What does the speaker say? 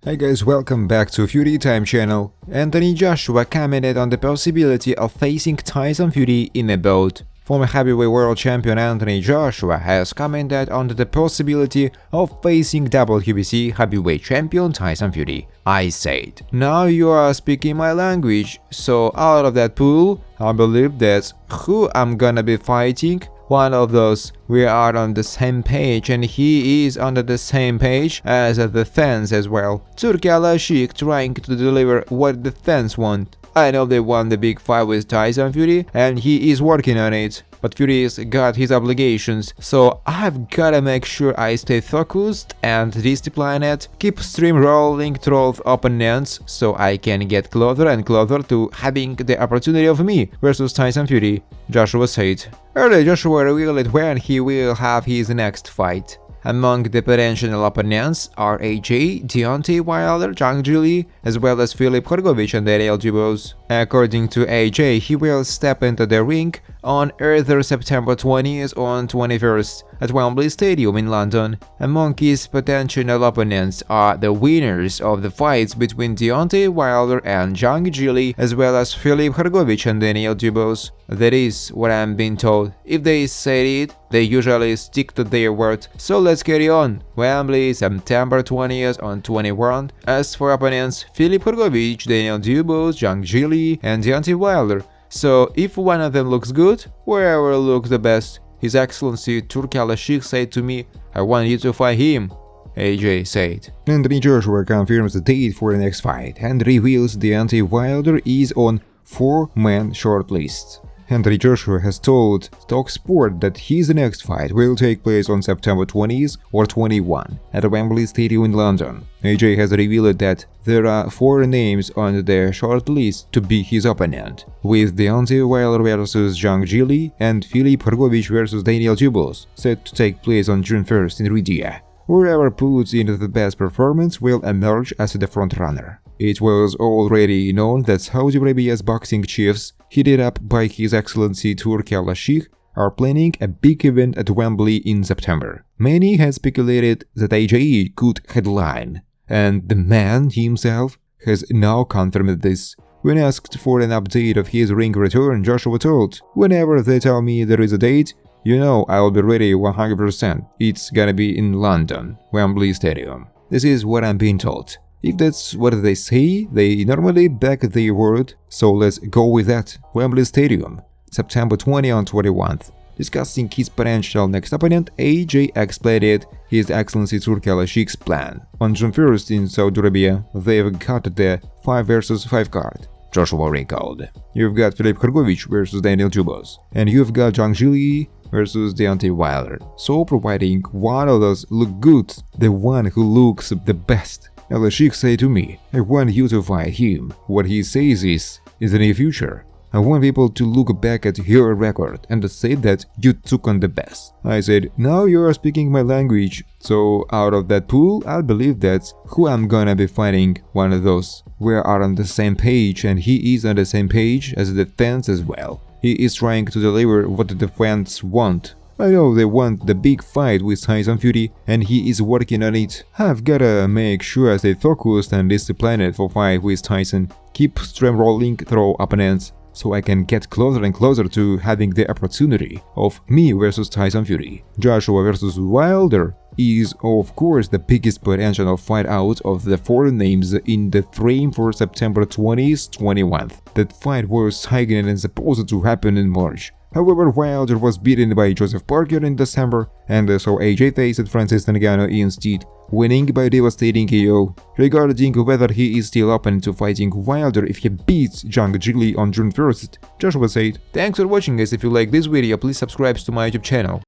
Hey guys, welcome back to Fury Time channel. Anthony Joshua commented on the possibility of facing Tyson Fury in a bout. Former heavyweight world champion Anthony Joshua has commented on the possibility of facing WBC heavyweight champion Tyson Fury. I said, now you are speaking my language, so out of that pool, I believe that's who I'm gonna be fighting. One of those. We are on the same page and he is on the same page as the fans as well. Turki Al-Sheikh trying to deliver what the fans want. I know they want the big fight with Tyson Fury and he is working on it. But Fury's got his obligations, so I've gotta make sure I stay focused and disciplined, keep stream rolling through opponents so I can get closer and closer to having the opportunity of me versus Tyson Fury, Joshua said. Earlier, Joshua revealed when he will have his next fight. Among the potential opponents are AJ, Deontay Wilder, Zhang Jili, as well as Filip Hrgović and Daniel Dubois. According to AJ, he will step into the ring on either September 20th or 21st at Wembley Stadium in London. Among his potential opponents are the winners of the fights between Deontay Wilder and Zhang Jili, as well as Filip Hrgović and Daniel Dubois. That is what I'm being told. If they say it, they usually stick to their word. So let's carry on. Wembley, September 20th and 21. As for opponents, Filip Hrgović, Daniel Dubois, Zhang Jili, and Deontay Wilder. So if one of them looks good, whoever looks the best. His Excellency Turki Al-Sheikh said to me, I want you to fight him, AJ said. Anthony Joshua confirms the date for the next fight and reveals Deontay Wilder is on 4-man shortlist. Anthony Joshua has told TalkSport that his next fight will take place on September 20th or 21 at the Wembley Stadium in London. AJ has revealed that there are 4 names on the shortlist to be his opponent, with Deontay Wilder vs Zhang Jili and Filip Hrgović vs Daniel Dubois set to take place on June 1st in Riyadh. Whoever puts in the best performance will emerge as the frontrunner. It was already known that Saudi Arabia's boxing chiefs, headed up by His Excellency Turki Al-Sheikh, are planning a big event at Wembley in September. Many had speculated that AJ could headline, and the man himself has now confirmed this. When asked for an update of his ring return, Joshua told, "Whenever they tell me there is a date, you know I'll be ready 100%. It's gonna be in London, Wembley Stadium. This is what I'm being told." If that's what they say, they normally back their word, so let's go with that. Wembley Stadium, September 20 and 21st. Discussing his potential next opponent, AJ explained His Excellency Turki Al-Sheikh's plan. On June 1st in Saudi Arabia, they've got the 5 vs 5 card. Joshua recalled. You've got Filip Hrgović vs Daniel Dubois, and you've got Zhang Jili versus Deontay Wilder. So providing one of those look good, the one who looks the best. Al-Sheikh said to me, I want you to fight him. What he says is, in the near future, I want people to look back at your record and say that you took on the best. I said, now you are speaking my language, so out of that pool, I believe that's who I'm gonna be fighting, one of those. We are on the same page and he is on the same page as the fans as well. He is trying to deliver what the fans want. I know they want the big fight with Tyson Fury and he is working on it. I've gotta make sure I stay focused and disciplined for fight with Tyson, keep stream rolling through opponents, so I can get closer and closer to having the opportunity of me versus Tyson Fury. Joshua versus Wilder is of course the biggest potential fight out of the 4 names in the frame for September 20th, 21st. That fight was signed and supposed to happen in March. However, Wilder was beaten by Joseph Parker in December, and so AJ faced Francis Ngannou instead, winning by devastating KO. Regarding whether he is still open to fighting Wilder if he beats Zhang Jili on June 1st, Joshua said, thanks for watching guys. If you like this video, please subscribe to my YouTube channel.